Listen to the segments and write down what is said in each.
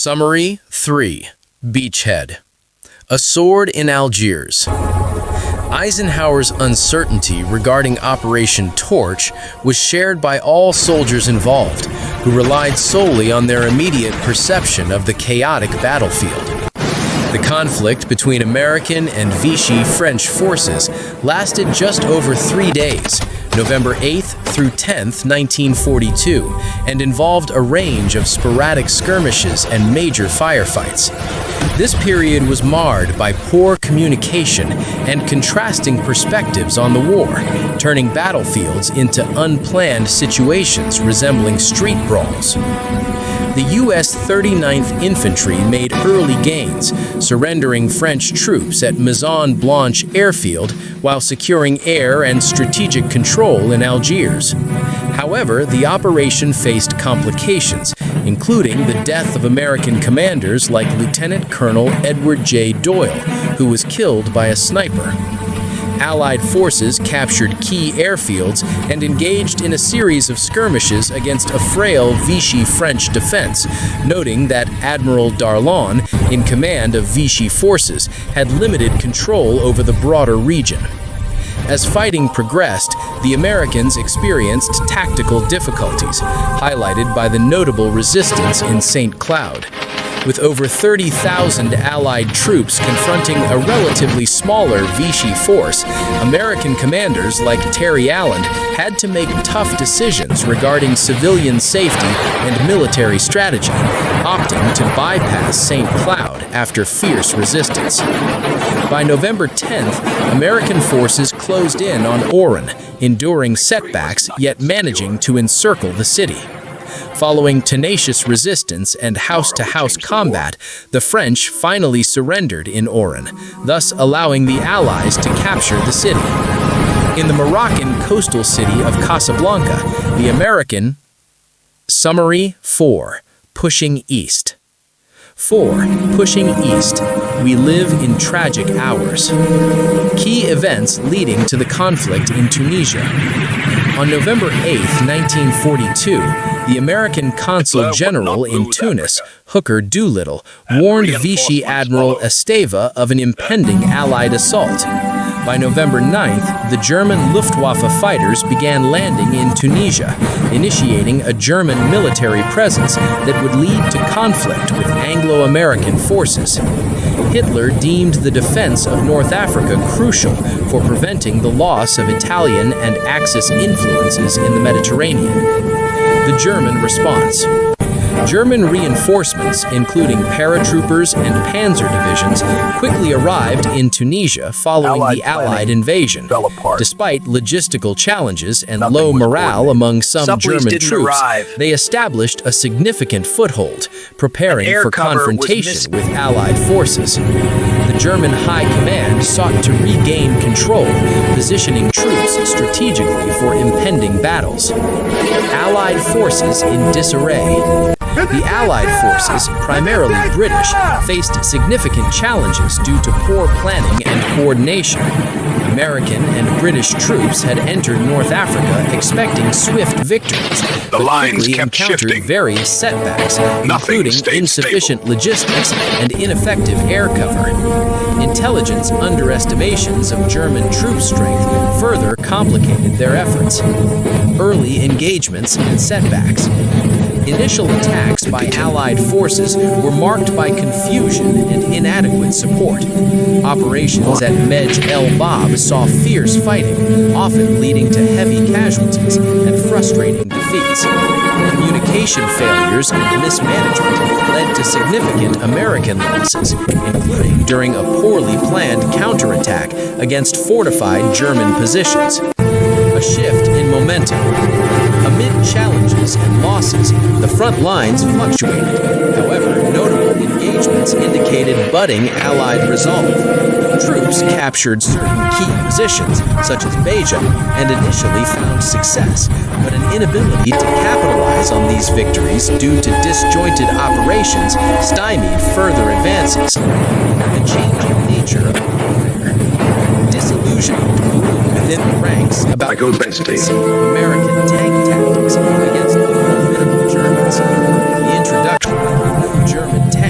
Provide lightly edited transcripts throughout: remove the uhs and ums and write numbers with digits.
Summary 3. Beachhead. A sword in Algiers. Eisenhower's uncertainty regarding Operation Torch was shared by all soldiers involved, who relied solely on their immediate perception of the chaotic battlefield. The conflict between American and Vichy French forces lasted just over 3 days, November 8th through 10th, 1942, and involved a range of sporadic skirmishes and major firefights. This period was marred by poor communication and contrasting perspectives on the war, turning battlefields into unplanned situations resembling street brawls. The U.S. 39th Infantry made early gains, surrendering French troops at Maison Blanche airfield while securing air and strategic control in Algiers. However, the operation faced complications, including the death of American commanders like Lieutenant Colonel Edward J. Doyle, who was killed by a sniper. Allied forces captured key airfields and engaged in a series of skirmishes against a frail Vichy French defense, noting that Admiral Darlan, in command of Vichy forces, had limited control over the broader region. As fighting progressed, the Americans experienced tactical difficulties, highlighted by the notable resistance in St. Cloud. With over 30,000 Allied troops confronting a relatively smaller Vichy force, American commanders like Terry Allen had to make tough decisions regarding civilian safety and military strategy, opting to bypass St. Cloud after fierce resistance. By November 10th, American forces closed in on Oran, enduring setbacks yet managing to encircle the city. Following tenacious resistance and house-to-house combat, the French finally surrendered in Oran, thus allowing the Allies to capture the city. In the Moroccan coastal city of Casablanca, the American... Summary 4. Pushing East. 4. Pushing East. We live in tragic hours. Key events leading to the conflict in Tunisia. On November 8, 1942, the American Consul General in Tunis, Hooker Doolittle, warned Vichy Admiral Esteva of an impending Allied assault. By November 9th, the German Luftwaffe fighters began landing in Tunisia, initiating a German military presence that would lead to conflict with Anglo-American forces. Hitler deemed the defense of North Africa crucial for preventing the loss of Italian and Axis influences in the Mediterranean. The German response. German reinforcements, including paratroopers and panzer divisions, quickly arrived in Tunisia following the Allied invasion. Despite logistical challenges and low morale among some German troops, they established a significant foothold, preparing for confrontation with Allied forces. The German High Command sought to regain control, positioning troops strategically for impending battles. Allied forces in disarray. The Allied forces, primarily British, faced significant challenges due to poor planning and coordination. American and British troops had entered North Africa expecting swift victories, but quickly encountered various setbacks, including insufficient logistics and ineffective air cover. Intelligence underestimations of German troop strength further complicated their efforts. Early engagements and setbacks. Initial attacks by Allied forces were marked by confusion and inadequate support. Operations at Medjez-el-Bab saw fierce fighting, often leading to heavy casualties and frustrating defeats. Communication failures and mismanagement led to significant American losses, including during a poorly planned counterattack against fortified German positions. A shift in momentum. Amid challenges and losses, the front lines fluctuated. However, notable engagements indicated budding Allied resolve. Troops captured certain key positions, such as Béja, and initially found success, but an inability to capitalize on these victories due to disjointed operations stymied further advances. The changing nature of warfare. Disillusionment grew within the ranks about the efficacy of American tank tactics against the formidable Germans. The introduction of new German tanks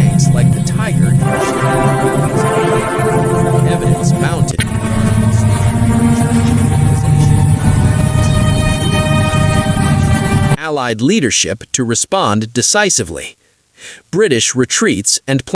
Allied leadership to respond decisively. British retreats and